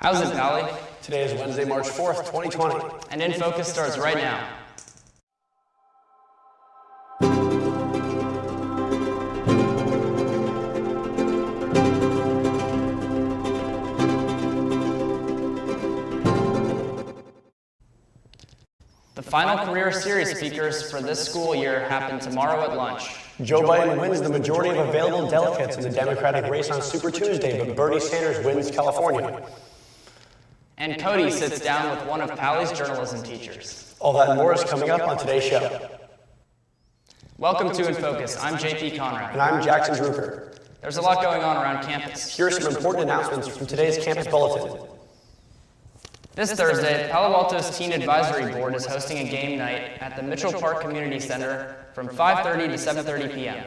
How's it, Pally? Today is Wednesday, March 4th, 2020. And InFocus starts right now. The final career series speakers for this school year happen tomorrow at lunch. Joe Biden wins the majority of available delegates in the Democratic race on Super Tuesday, but Bernie Sanders wins California. And Cody sits down with one of Pally's journalism teachers. All that and more is coming up on today's show. Welcome to InFocus. I'm JP Conrad. And I'm Jackson Drucker. There's a lot going on around campus. Here are some important announcements from today's campus bulletin. This Thursday, Palo Alto's Teen Advisory Board is hosting a game night at the Mitchell Park Community Center from 5:30 to 7:30 p.m.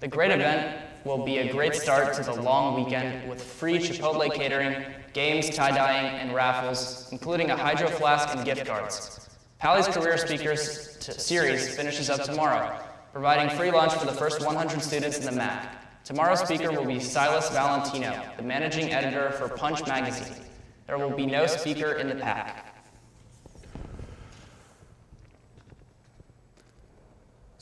The great event will be a great start to the long weekend with free Chipotle catering, games, tie-dyeing, and raffles, including a hydro flask and gift cards. Pally's Career Speakers series finishes up tomorrow, providing free lunch for the first 100 students in the MAC. Tomorrow's speaker will be Silas Valentino, the managing editor for Punch magazine. There will be no speaker in the pack.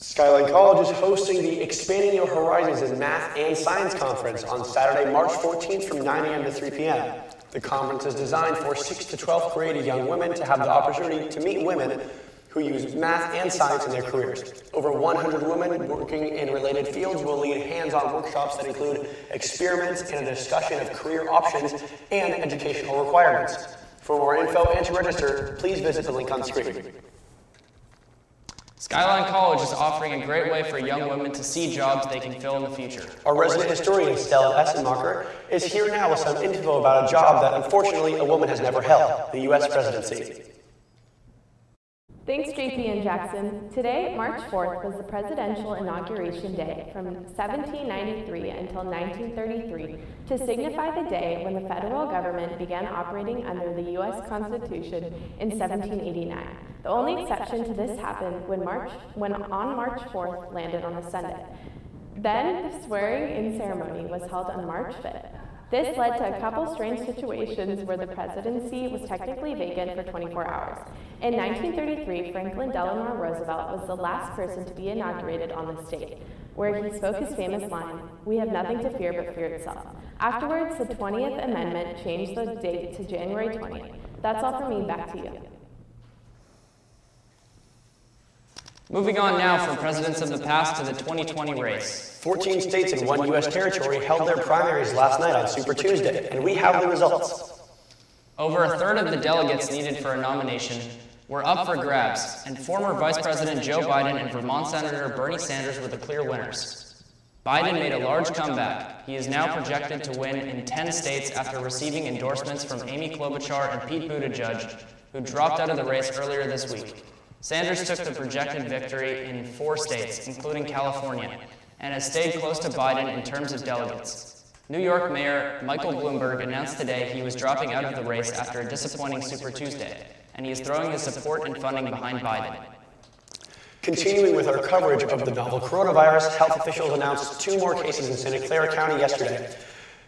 Skyline College is hosting the Expanding Your Horizons in Math and Science Conference on Saturday, March 14th from 9 a.m. to 3 p.m. The conference is designed for 6th to 12th grade young women to have the opportunity to meet women who use math and science in their careers. Over 100 women working in related fields will lead hands-on workshops that include experiments and a discussion of career options and educational requirements. For more info and to register, please visit the link on screen. Skyline College is offering a great way for young women to see jobs they can fill in the future. Our resident historian, Stella Essenmacher, is here now with some info about a job that unfortunately a woman has never held, the U.S. presidency. Thanks, JP and Jackson. Today, March 4th, was the presidential inauguration day from 1793 until 1933 to signify the day when the federal government began operating under the U.S. Constitution in 1789. The only exception to this happened when on March 4th landed on a Sunday. Then, the swearing-in ceremony was held on March 5th. This led to a couple strange situations where the presidency was technically vacant for 24 hours. In 1933, Franklin Delano Roosevelt was the last person to be inaugurated on the stage, where he spoke his famous line, "We have nothing to fear but fear itself." Afterwards, the 20th Amendment changed the date to January 20th. That's all from me, back to you. Moving on now from presidents of the past to the 2020 race. 14 states and one U.S. territory held their primaries last night on Super Tuesday, and we have the results. Over a third of the delegates needed for a nomination were up for grabs, and former Vice President Joe Biden and Vermont Senator Bernie Sanders were the clear winners. Biden made a large comeback. He is now projected to win in 10 states after receiving endorsements from Amy Klobuchar and Pete Buttigieg, who dropped out of the race earlier this week. Sanders took the projected victory in 4 states, including California, and has stayed close to Biden in terms of delegates. New York Mayor Michael Bloomberg announced today he was dropping out of the race after a disappointing Super Tuesday, and he is throwing his support and funding behind Biden. Continuing with our coverage of the novel coronavirus, health officials announced 2 more cases in Santa Clara County yesterday,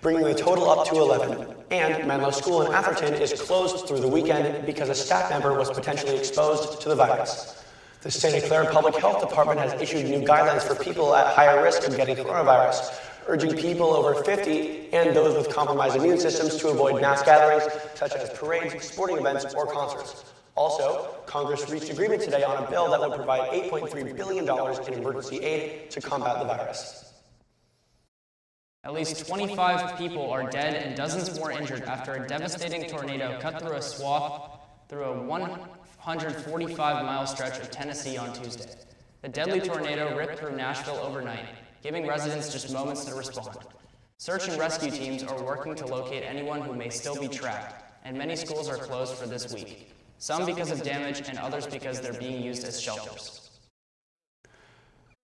bringing the total up to 11. And Menlo School in Atherton is closed through the weekend because a staff member was potentially exposed to the virus. The Santa Clara Public Health Department has issued new guidelines for people at higher risk of getting coronavirus, urging people over 50 and those with compromised immune systems to avoid mass gatherings such as parades, sporting events, or concerts. Also, Congress reached agreement today on a bill that would provide $8.3 billion in emergency aid to combat the virus. At least 25 people are dead and dozens more injured after a devastating tornado cut through a swath through a 145-mile stretch of Tennessee on Tuesday. The deadly tornado ripped through Nashville overnight, giving residents just moments to respond. Search and rescue teams are working to locate anyone who may still be trapped, and many schools are closed for this week, some because of damage and others because they're being used as shelters.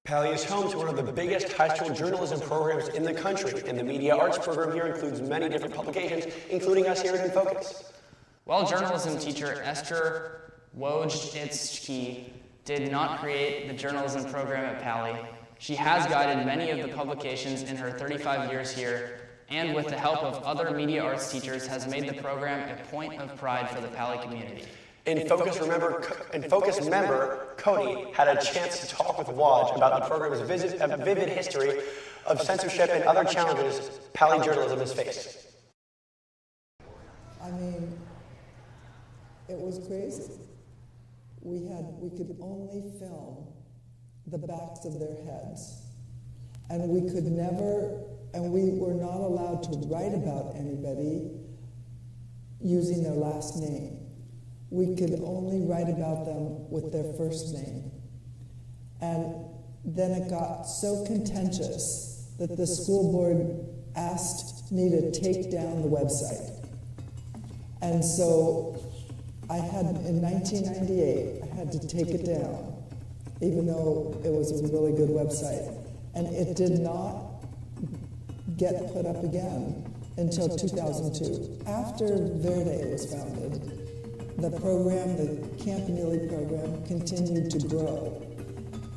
Pally is home to one of the biggest high school journalism programs in the country, and the media arts program here includes many different publications, including us here at InFocus. While journalism teacher Esther Wojcicki did not create the journalism program at Pally, she has guided many of the publications in her 35 years here and with the help of other media arts teachers has made the program a point of pride for the Pali community. InFocus member Cody had a chance to talk with Waj about the program's vivid history of censorship and other challenges Pali journalism has faced. I mean, it was crazy. We could only film the backs of their heads. And we were not allowed to write about anybody using their last name. We could only write about them with their first name. And then it got so contentious that the school board asked me to take down the website. And so in 1998, I had to take it down, even though it was a really good website. And it did not get put up again until 2002. After Verde was founded, the program, the Camp Neely program, continued to grow.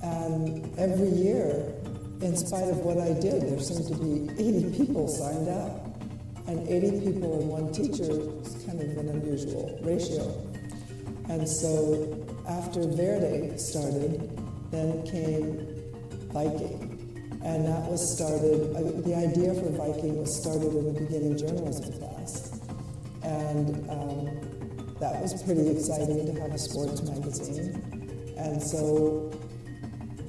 And every year, in spite of what I did, there seemed to be 80 people signed up. And 80 people and one teacher is kind of an unusual ratio. And so after Verde started, then came Viking. And that was started, the idea for Viking was started in the beginning journalism class. And that was pretty exciting to have a sports magazine. And so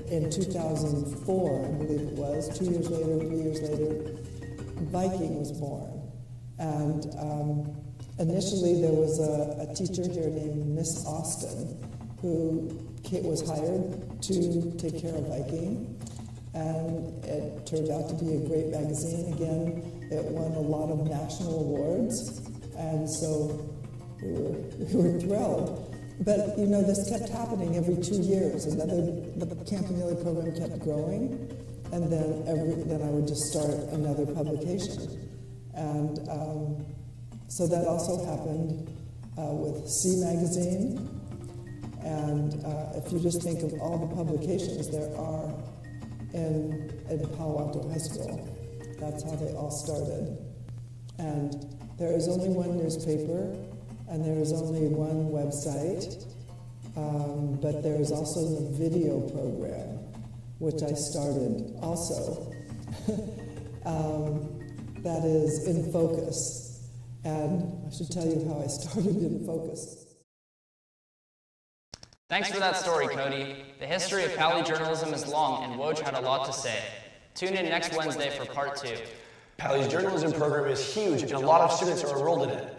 in 2004, I believe it was, 2 years later, 3 years later, Viking was born. And initially there was a teacher here named Miss Austin who was hired to take care of Viking. And it turned out to be a great magazine. Again, it won a lot of national awards. And so we were thrilled. But, you know, this kept happening every 2 years. And then the Camp Neely program kept growing. And then I would just start another publication. And so that also happened with C Magazine. And if you just think of all the publications there are in Palo Alto High School, that's how they all started. And there is only one newspaper, and there is only one website, but there is also the video program, which I started also. That is InFocus. And I should tell you how I started InFocus. Thanks for that story, Cody. The history of Pali journalism is long, and Woj had a lot to say. Tune in next Wednesday for part 2. Pali's journalism program is huge, and a lot of students are enrolled in it.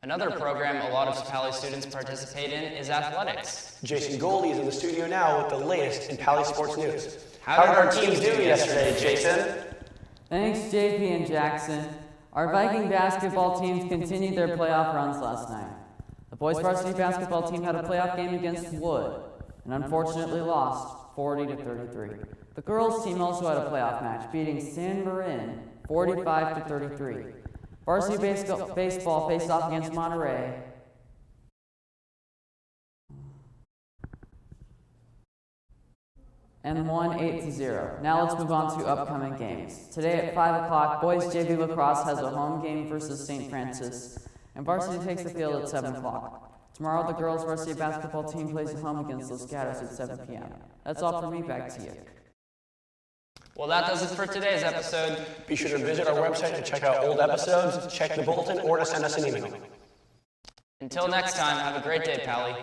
Another program a lot of Pali students participate in is athletics. Jason Goldie is in the studio now with the latest in Pali sports news. How did our teams do yesterday, Jason? Thanks, JP and Jackson. Our Viking basketball teams continued their playoff runs last night. The boys varsity basketball team had a playoff game against Wood and unfortunately lost 40-33. The girls team also had a playoff match, beating San Marin 45-33. Varsity baseball faced off against Monterey and won 8-0. Now let's move on to upcoming games. Today at 5 o'clock, boys JV lacrosse has a home game versus St. Francis, and varsity takes the field at 7 o'clock. Tomorrow, the girls' varsity basketball team plays at home against Los Gatos at 7 p.m. That's all from me, back to you. Well, that does it for today's episode. Be sure to visit our website to check out old episodes, check the bulletin, or to send us an email. Until next time, have a great day, Pali.